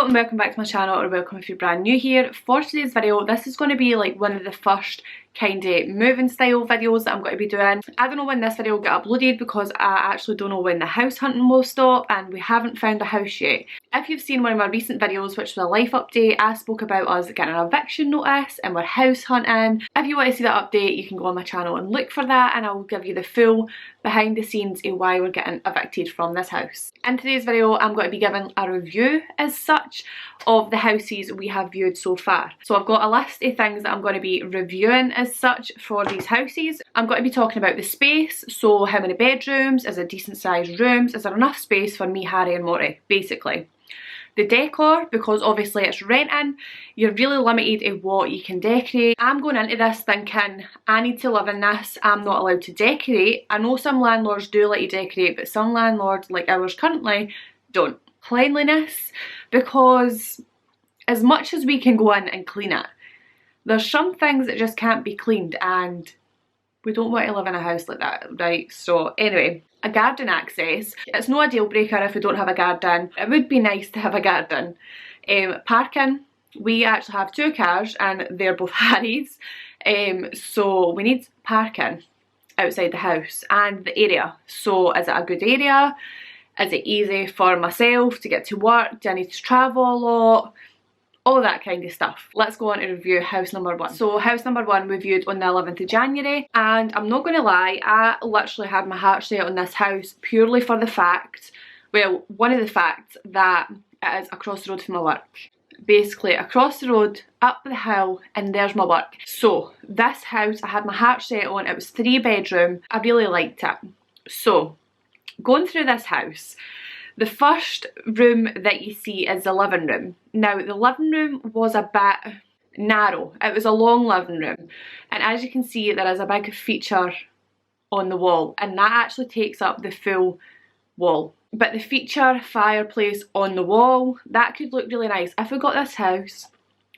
and welcome back to my channel, or welcome if you're brand new here. For today's video, this is going to be like one of the first kind of moving style videos that I'm going to be doing. I don't know when this video will get uploaded because I actually don't know when the house hunting will stop and we haven't found a house yet. If you've seen one of my recent videos, which was a life update, I spoke about us getting an eviction notice and we're house hunting. If you want to see that update, you can go on my channel and look for that, and I will give you the full behind the scenes of why we're getting evicted from this house. In today's video, I'm going to be giving a review as such of the houses we have viewed so far. So I've got a list of things that I'm going to be reviewing as such for these houses. I'm going to be talking about the space, so how many bedrooms, is it decent sized rooms, is there enough space for me, Harry and Morty, basically. The decor, because obviously it's renting, you're really limited in what you can decorate. I'm going into this thinking, I need to live in this, I'm not allowed to decorate. I know some landlords do let you decorate, but some landlords, like ours currently, don't. Cleanliness, because as much as we can go in and clean it, there's some things that just can't be cleaned, and we don't want to live in a house like that, right? So anyway, a garden access. It's not a deal breaker if we don't have a garden. It would be nice to have a garden. Parking. We actually have 2 cars and they're both Harry's. So we need parking outside the house and the area. So is it a good area? Is it easy for myself to get to work? Do I need to travel a lot? All that kind of stuff. Let's go on to review house number 1. So house number 1 we viewed on the 11th of January, and I'm not going to lie, I literally had my heart set on this house purely for the fact, well, one of the facts that it is across the road from my work. Basically across the road, up the hill, and there's my work. So this house I had my heart set on. It was 3 bedroom. I really liked it. So going through this house, the first room that you see is the living room. Now the living room was a bit narrow. It was a long living room, and as you can see there is a big feature on the wall, and that actually takes up the full wall. But the feature fireplace on the wall, that could look really nice. If we got this house,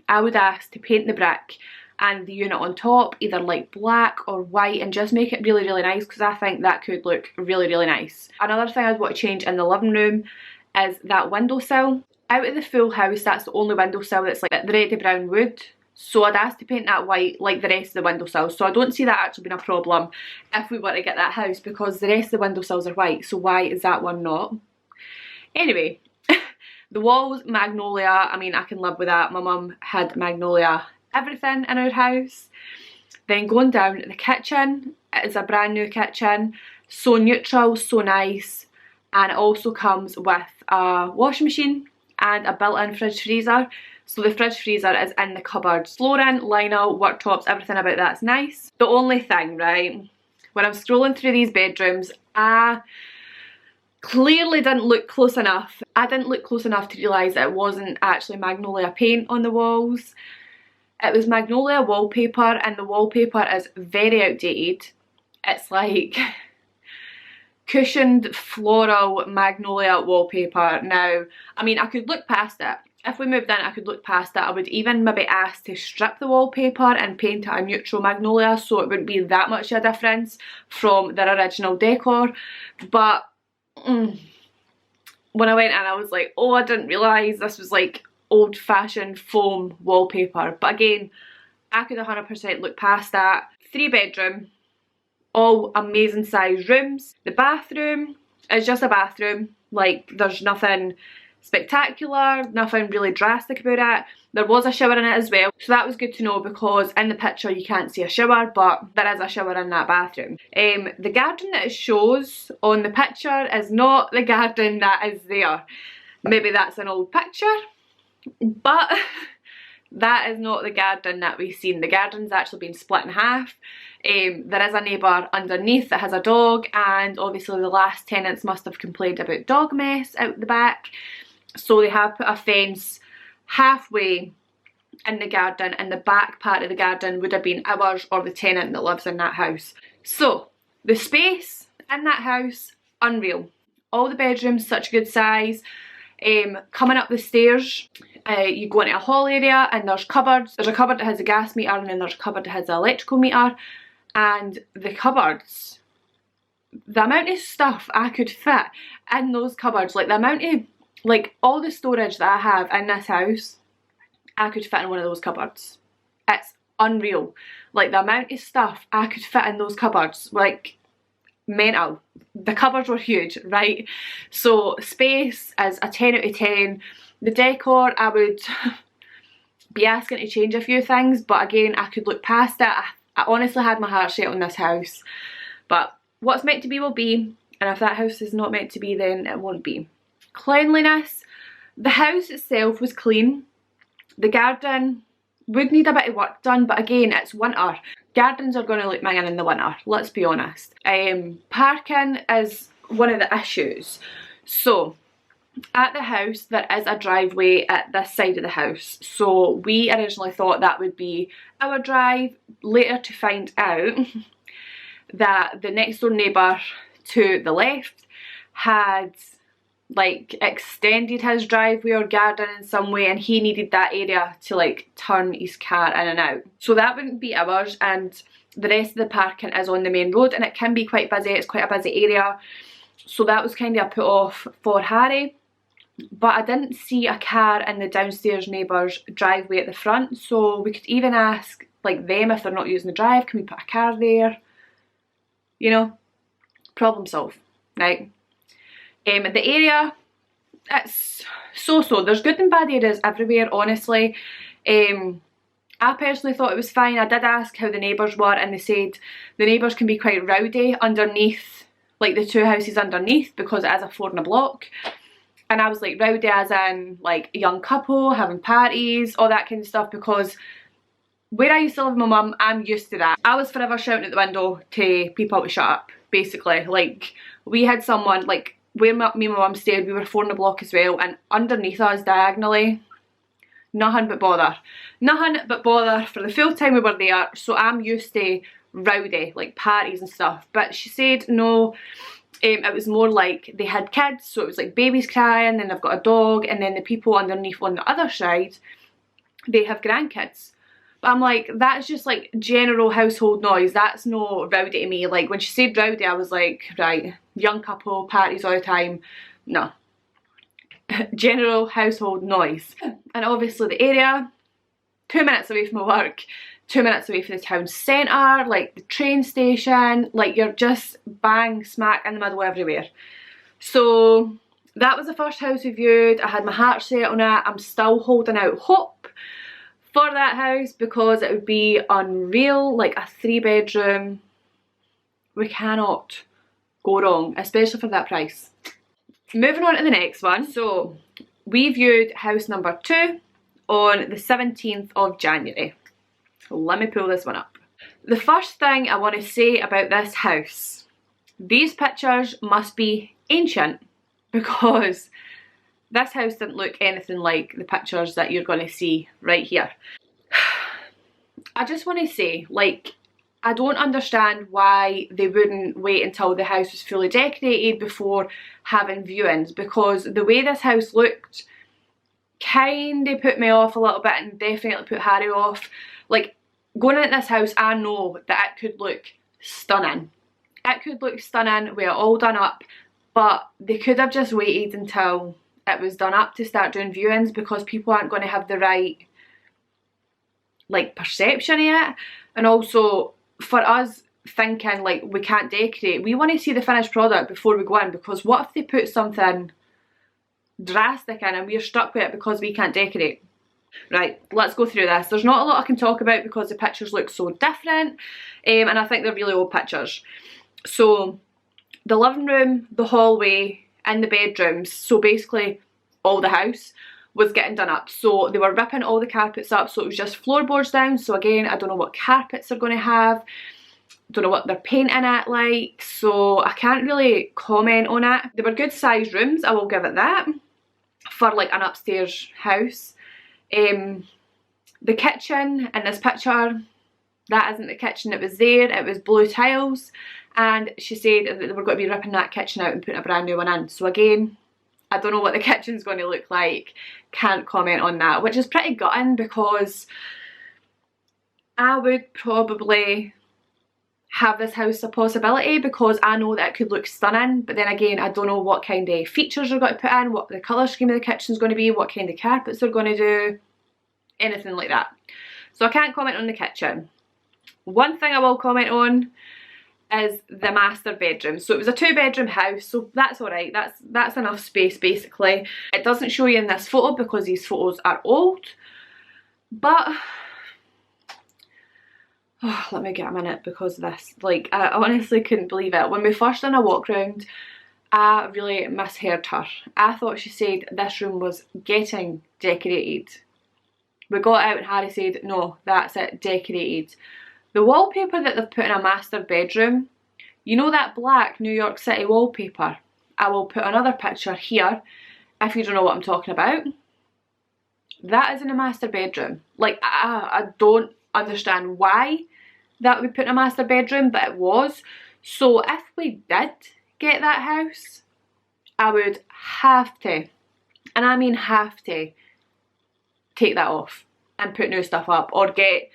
I would ask to paint the brick and the unit on top either like black or white and just make it really, really nice, because I think that could look really, really nice. Another thing I'd want to change in the living room is that windowsill. Out of the full house, that's the only windowsill that's like the reddy brown wood. So I'd ask to paint that white like the rest of the windowsills. So I don't see that actually being a problem if we were to get that house, because the rest of the windowsills are white. So why is that one not? Anyway, the walls, magnolia. I mean, I can live with that. My mum had magnolia everything in our house. Then going down, the kitchen, it is a brand new kitchen, so neutral, so nice, and it also comes with a washing machine and a built-in fridge freezer. So the fridge freezer is in the cupboard. Flooring, lino, worktops, everything about that's nice. The only thing, right, when I'm scrolling through these bedrooms, I clearly didn't look close enough. I didn't look close enough to realise that it wasn't actually magnolia paint on the walls. It was magnolia wallpaper, and the wallpaper is very outdated. It's like cushioned floral magnolia wallpaper. Now, I mean, I could look past it. If we moved in, I could look past it. I would even maybe ask to strip the wallpaper and paint it a neutral magnolia, so it wouldn't be that much of a difference from their original decor. But when I went in, I was like, oh, I didn't realise this was like old-fashioned foam wallpaper. But again, I could 100% look past that. 3 bedroom, all amazing sized rooms. The bathroom is just a bathroom. Like, there's nothing spectacular, nothing really drastic about it. There was a shower in it as well, so that was good to know, because in the picture you can't see a shower, but there is a shower in that bathroom. The garden that it shows on the picture is not the garden that is there. Maybe that's an old picture, but that is not the garden that we've seen. The garden's actually been split in half. There is a neighbour underneath that has a dog, and obviously the last tenants must have complained about dog mess out the back, so they have put a fence halfway in the garden, and the back part of the garden would have been ours or the tenant that lives in that house. So the space in that house, unreal. All the bedrooms, such a good size. Coming up the stairs, you go into a hall area and there's cupboards. There's a cupboard that has a gas meter, and then there's a cupboard that has an electrical meter. And the cupboards, the amount of stuff I could fit in those cupboards, like the amount of Like, all the storage that I have in this house, I could fit in one of those cupboards. It's unreal. Like, the amount of stuff I could fit in those cupboards, like, mental. The cupboards were huge, right? So space is a 10 out of 10. The decor, I would be asking to change a few things, but again, I could look past it. I honestly had my heart set on this house, but what's meant to be will be, and if that house is not meant to be, then it won't be. Cleanliness, the house itself was clean. The garden would need a bit of work done, but again, it's winter. Gardens are going to look minging in the winter, let's be honest. Parking is one of the issues. So at the house there is a driveway at this side of the house, so we originally thought that would be our drive, later to find out that the next door neighbour to the left had like extended his driveway or garden in some way, and he needed that area to like turn his car in and out. So that wouldn't be ours, and the rest of the parking is on the main road, and it can be quite busy. It's quite a busy area, so that was kind of a put off for Harry. But I didn't see a car in the downstairs neighbour's driveway at the front, so we could even ask like them if they're not using the drive, can we put a car there? You know, problem solved, right? The area, it's so-so. There's good and bad areas everywhere, honestly. I personally thought it was fine. I did ask how the neighbours were, and they said the neighbours can be quite rowdy underneath, like the two houses underneath, because it is a 4 in a block. And I was like, rowdy as in like a young couple, having parties, all that kind of stuff, because where I used to live with my mum, I'm used to that. I was forever shouting at the window to people to shut up, basically. Like, we had someone, like, where me and my mum stayed, we were 4 in a block as well, and underneath us diagonally, nothing but bother. Nothing but bother for the full time we were there, so I'm used to rowdy, like parties and stuff. But she said no, it was more like they had kids, so it was like babies crying, then they've got a dog, and then the people underneath on the other side, they have grandkids. But I'm like, that's just like general household noise, that's no rowdy to me. Like, when she said rowdy, I was like, right, young couple, parties all the time, no. General household noise. And obviously the area, 2 minutes away from my work, 2 minutes away from the town centre, like the train station, like you're just bang smack in the middle everywhere. So that was the first house we viewed. I had my heart set on it. I'm still holding out hope for that house because it would be unreal, like a 3-bedroom. We cannot go wrong, especially for that price. Moving on to the next one. So we viewed house number 2 on the 17th of January. Let me pull this one up. The first thing I want to say about this house, these pictures must be ancient, because this house didn't look anything like the pictures that you're going to see right here. I just want to say, like, I don't understand why they wouldn't wait until the house was fully decorated before having viewings, because the way this house looked kind of put me off a little bit, and definitely put Harry off. Like, going into this house, I know that it could look stunning. It could look stunning with it all done up, but they could have just waited until it was done up to start doing viewings, because people aren't going to have the right, like, perception of it. And also, for us thinking like we can't decorate, we want to see the finished product before we go in, because what if they put something drastic in and we're stuck with it because we can't decorate? Right, let's go through this. There's not a lot I can talk about because the pictures look so different, and I think they're really old pictures. So the living room, the hallway, and the bedrooms, so basically all the house, was getting done up. So they were ripping all the carpets up, so it was just floorboards down. So again, I don't know what carpets they're going to have, don't know what they're painting it like, so I can't really comment on it. They were good sized rooms, I will give it that, for like an upstairs house. The kitchen in this picture, that isn't the kitchen that was there, it was blue tiles, and she said that they were going to be ripping that kitchen out and putting a brand new one in. So again, I don't know what the kitchen's going to look like, can't comment on that, which is pretty gutting, because I would probably have this house a possibility, because I know that it could look stunning, but then again I don't know what kind of features are going to put in, what the colour scheme of the kitchen is going to be, what kind of carpets they're going to do, anything like that. So I can't comment on the kitchen. One thing I will comment on is the master bedroom. So it was a 2-bedroom house, so that's alright, that's enough space basically. It doesn't show you in this photo because these photos are old, but oh, let me get a minute because this, like, I honestly couldn't believe it. When we first done a walk round, I really misheard her. I thought she said this room was getting decorated. We got out and Harry said, no, that's it, decorated. The wallpaper that they've put in a master bedroom, you know that black New York City wallpaper? I will put another picture here if you don't know what I'm talking about. That is in a master bedroom. Like, I don't understand why that would be put in a master bedroom, but it was. So if we did get that house, I would have to, and I mean have to, take that off and put new stuff up, or get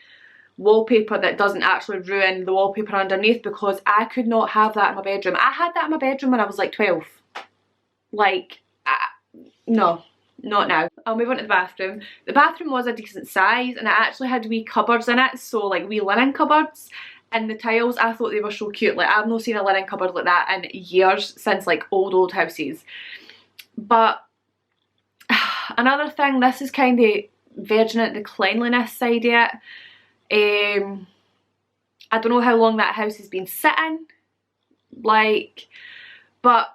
wallpaper that doesn't actually ruin the wallpaper underneath, because I could not have that in my bedroom. I had that in my bedroom when I was like 12. Like, no, not now. I'll move on to the bathroom. The bathroom was a decent size and it actually had wee cupboards in it, so like wee linen cupboards. And the tiles, I thought they were so cute. Like, I've not seen a linen cupboard like that in years, since like old houses. But another thing, this is kind of verging at the cleanliness side of it. I don't know how long that house has been sitting, like, but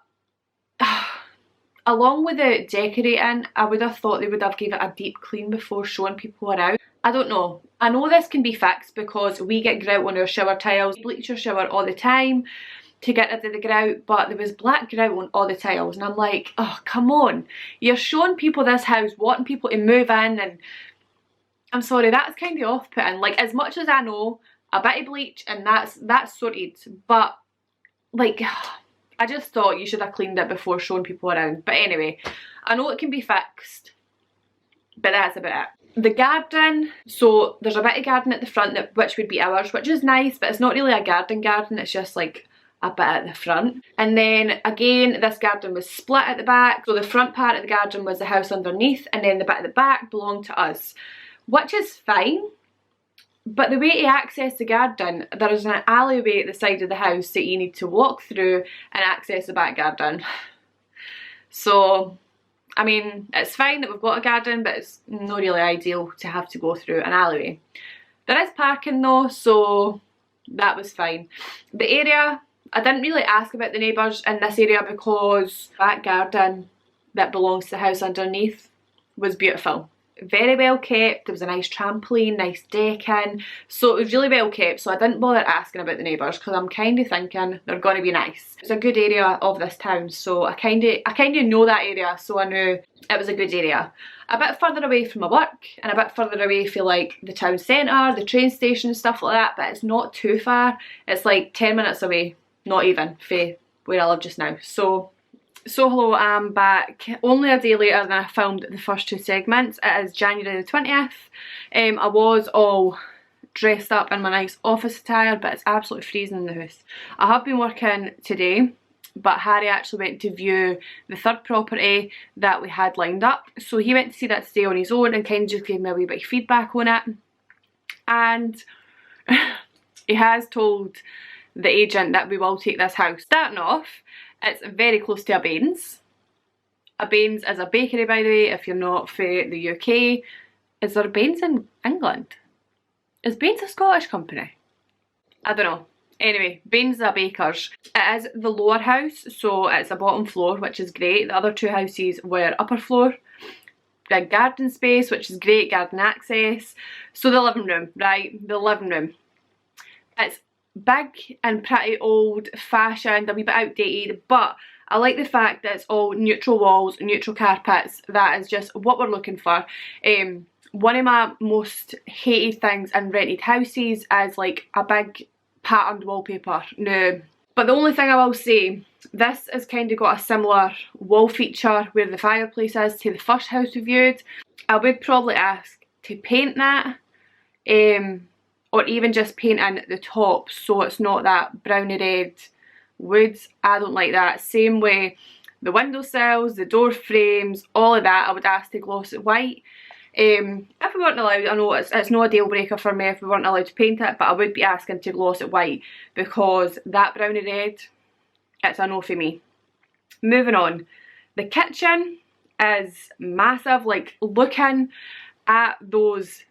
along with the decorating, I would have thought they would have given it a deep clean before showing people around. I don't know. I know this can be fixed because we get grout on our shower tiles. We bleach our shower all the time to get rid of the grout, but there was black grout on all the tiles and I'm like, oh, come on. You're showing people this house, wanting people to move in, and I'm sorry, that's kind of off-putting. Like, as much as I know, a bit of bleach and that's sorted, but like, I just thought you should have cleaned it before showing people around. But anyway, I know it can be fixed, but that's about it. The garden, so there's a bit of garden at the front, which would be ours, which is nice, but it's not really a garden, it's just like a bit at the front. And then again, this garden was split at the back, so the front part of the garden was the house underneath, and then the bit at the back belonged to us, which is fine. But the way to access the garden, there is an alleyway at the side of the house that you need to walk through and access the back garden. So, I mean, it's fine that we've got a garden, but it's not really ideal to have to go through an alleyway. There is parking though, so that was fine. The area, I didn't really ask about the neighbours in this area because that garden that belongs to the house underneath was beautiful. Very well kept. There was a nice trampoline, nice decking, so it was really well kept, so I didn't bother asking about the neighbours because I'm kind of thinking they're going to be nice. It's a good area of this town, so I kind of know that area, so I knew it was a good area. A bit further away from my work and a bit further away from like the town centre, the train station and stuff like that, but it's not too far. It's like 10 minutes away, not even, from where I live just now. So hello, I'm back only a day later than I filmed the first 2 segments. It is January the 20th. I was all dressed up in my nice office attire, but it's absolutely freezing in the house. I have been working today, but Harry actually went to view the third property that we had lined up. So he went to see that today on his own and kind of just gave me a wee bit of feedback on it. And he has told the agent that we will take this house. Starting off, it's very close to a Baines. A Baines is a bakery, by the way, if you're not for the UK. Is there a Baines in England? Is Baines a Scottish company? I don't know. Anyway, Baines is a baker's. It is the lower house, so it's a bottom floor, which is great. The other 2 houses were upper floor. Big garden space, which is great, garden access. So the living room, right? The living room. It's big and pretty old fashioned, a wee bit outdated, but I like the fact that it's all neutral walls, neutral carpets. That is just what we're looking for. One of my most hated things in rented houses is like a big patterned wallpaper. No. But the only thing I will say, this has kind of got a similar wall feature where the fireplace is to the first house we viewed. I would probably ask to paint that. or even just painting the top so it's not that browny red woods. I don't like that. Same way the windowsills, the door frames, all of that I would ask to gloss it white. If we weren't allowed, I know it's not a deal breaker for me if we weren't allowed to paint it, but I would be asking to gloss it white because that browny red, it's a no for me. Moving on, the kitchen is massive. Like, looking at those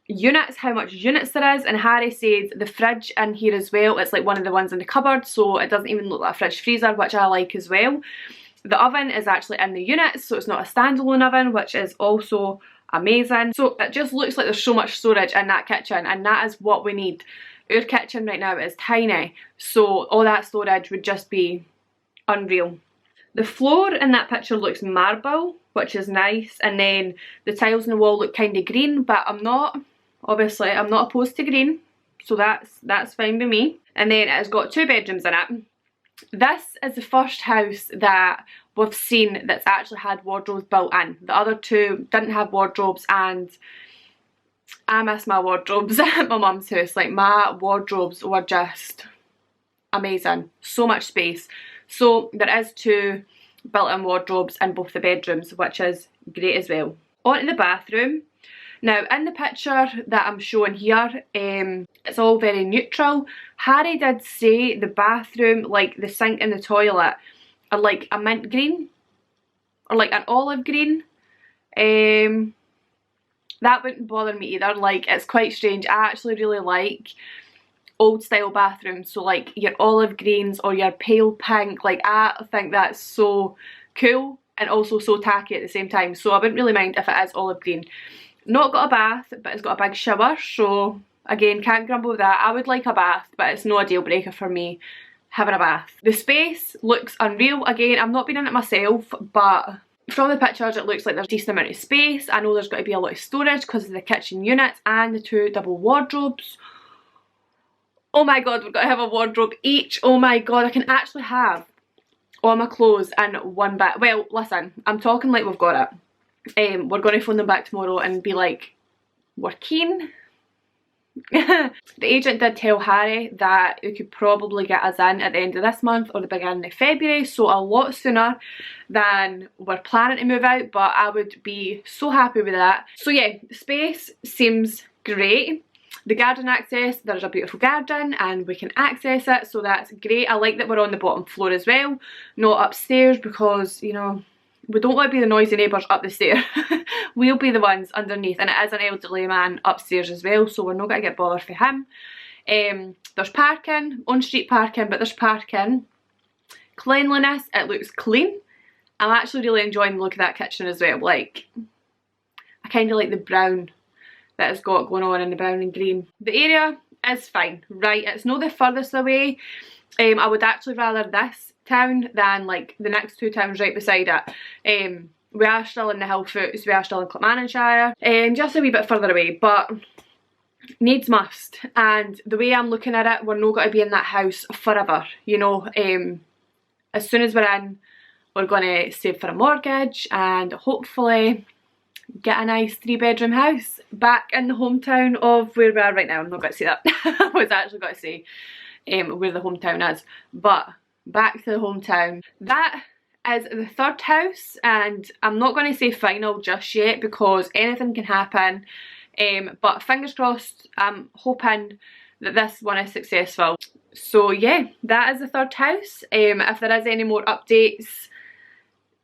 units, how much units there is, and Harry said the fridge in here as well, it's like one of the ones in the cupboard, so it doesn't even look like a fridge freezer, which I like as well. The oven is actually in the units, so it's not a standalone oven, which is also amazing. So it just looks like there's so much storage in that kitchen, and that is what we need. Our kitchen right now is tiny, so all that storage would just be unreal. The floor in that picture looks marble, which is nice, and then the tiles on the wall look kind of green, but I'm not opposed to green, so that's fine with me. And then it's got 2 bedrooms in it. This is the first house that we've seen that's actually had wardrobes built in. The other 2 didn't have wardrobes, and I miss my wardrobes at my mum's house. Like, my wardrobes were just amazing, so much space. So there is 2 built-in wardrobes in both the bedrooms, which is great as well. On to the bathroom. Now, in the picture that I'm showing here, it's all very neutral. Harry did say the bathroom, like the sink and the toilet, are like a mint green or like an olive green. That wouldn't bother me either. Like, it's quite strange. I actually really like old style bathrooms, so like your olive greens or your pale pink. Like, I think that's so cool and also so tacky at the same time, so I wouldn't really mind if it is olive green. Not got a bath, but it's got a big shower, so again, can't grumble with that. I would like a bath, but it's not a deal breaker for me having a bath. The space looks unreal. Again, I've not been in it myself, but from the pictures it looks like there's a decent amount of space. I know there's got to be a lot of storage because of the kitchen units and the 2 double wardrobes. Oh my god, we've got to have a wardrobe each. Oh my god, I can actually have all my clothes in one bit. Well, listen, I'm talking like we've got it. We're going to phone them back tomorrow and be like, we're keen. The agent did tell Harry that he could probably get us in at the end of this month or the beginning of February, so a lot sooner than we're planning to move out, but I would be so happy with that. So yeah, the space seems great. The garden access, there's a beautiful garden and we can access it, so that's great. I like that we're on the bottom floor as well, not upstairs, because, you know, we don't want to be the noisy neighbours up the stair. We'll be the ones underneath, and it is an elderly man upstairs as well, so we're not going to get bothered for him. There's parking, on-street parking, but there's parking. Cleanliness, it looks clean. I'm actually really enjoying the look of that kitchen as well. Like, I kind of like the brown that it's got going on in the brown and green. The area is fine, right? It's not the furthest away. I would actually rather this town than like the next 2 towns right beside it. We are still in the Hillfoots, we are still in Clackmannanshire, just a wee bit further away, but needs must. And the way I'm looking at it, we're not going to be in that house forever, you know. As soon as we're in, we're going to save for a mortgage and hopefully get a nice 3-bedroom house back in the hometown of where we are right now. I'm not going to say that. I was actually going to say where the hometown is, but back to the hometown. That is the 3rd house, and I'm not going to say final just yet because anything can happen, but fingers crossed. I'm hoping that this one is successful. So yeah, that is the 3rd house. If there is any more updates,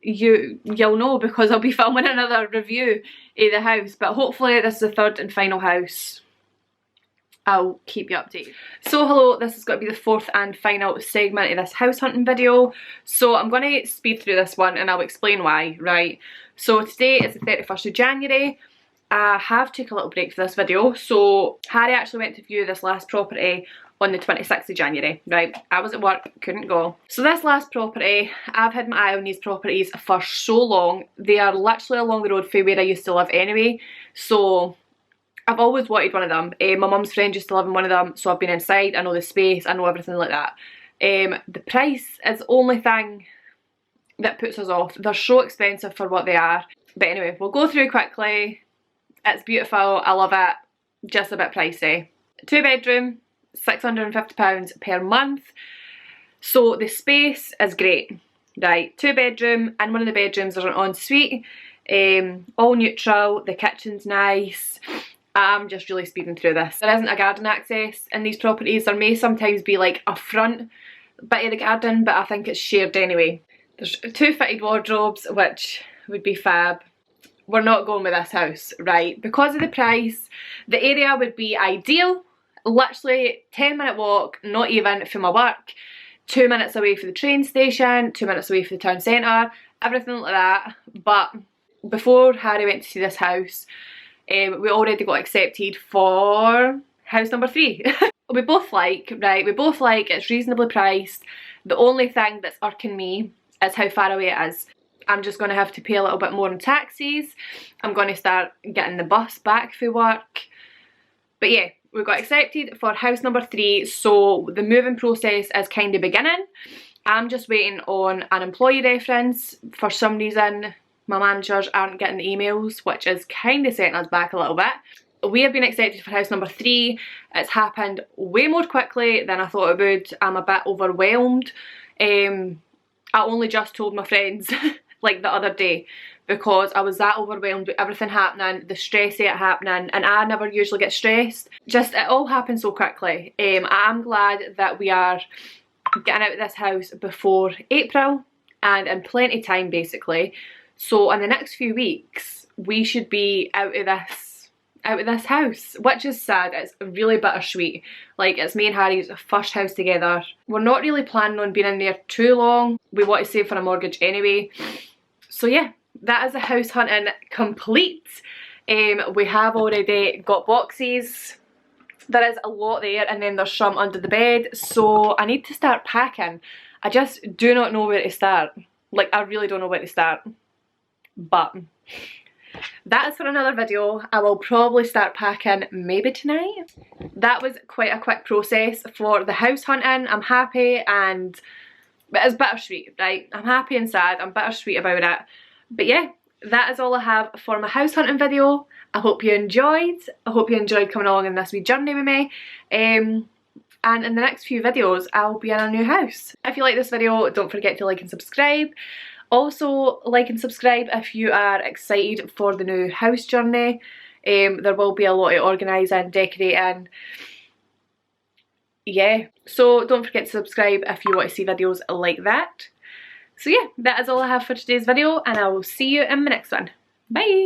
you'll know, because I'll be filming another review of the house, but hopefully this is the 3rd and final house. I'll keep you updated. So hello, this is going to be the 4th and final segment of this house hunting video. So I'm going to speed through this one and I'll explain why, right? So today is the 31st of January. I have took a little break for this video. So Harry actually went to view this last property on the 26th of January, right? I was at work, couldn't go. So this last property, I've had my eye on these properties for so long. They are literally along the road from where I used to live anyway. So I've always wanted one of them. My mum's friend used to live in one of them, so I've been inside, I know the space, I know everything like that. The price is the only thing that puts us off. They're so expensive for what they are. But anyway, we'll go through quickly. It's beautiful, I love it, just a bit pricey. 2 bedroom, £650 per month. So the space is great, right? 2 bedroom, and one of the bedrooms there's an ensuite, all neutral, the kitchen's nice. I'm just really speeding through this. There isn't a garden access in these properties. There may sometimes be like a front bit of the garden, but I think it's shared anyway. There's 2 fitted wardrobes, which would be fab. We're not going with this house, right? Because of the price, the area would be ideal. Literally 10-minute walk, not even, from my work. 2 minutes away from the train station, 2 minutes away from the town centre, everything like that. But before Harry went to see this house, we already got accepted for house number 3. We both like, it's reasonably priced. The only thing that's irking me is how far away it is. I'm just going to have to pay a little bit more in taxis. I'm going to start getting the bus back for work. But yeah, we got accepted for house number 3, so the moving process is kind of beginning. I'm just waiting on an employee reference. For some reason, my managers aren't getting the emails, which is kind of setting us back a little bit. We have been accepted for house number 3. It's happened way more quickly than I thought it would. I'm a bit overwhelmed. I only just told my friends like the other day, because I was that overwhelmed with everything happening, the stress of it happening, and I never usually get stressed. Just, it all happened so quickly. I'm glad that we are getting out of this house before April, and in plenty of time basically. So in the next few weeks we should be out of this house, which is sad. It's really bittersweet. Like, it's me and Harry's first house together. We're not really planning on being in there too long. We want to save for a mortgage anyway. So yeah, that is the house hunting complete. We have already got boxes. There is a lot there, and then there's some under the bed. So I need to start packing. I just do not know where to start. Like, I really don't know where to start. But that is for another video. I will probably start packing maybe tonight. That was quite a quick process for the house hunting. I'm happy, and but it's bittersweet, right? I'm happy and sad. I'm bittersweet about it. But yeah, that is all I have for my house hunting video. I hope you enjoyed. I hope you enjoyed coming along in this wee journey with me. And in the next few videos, I'll be in a new house. If you like this video, don't forget to like and subscribe. Also, like and subscribe if you are excited for the new house journey. There will be a lot of organising, decorating. Yeah, so don't forget to subscribe if you want to see videos like that. So yeah, that is all I have for today's video, and I will see you in my next one. Bye!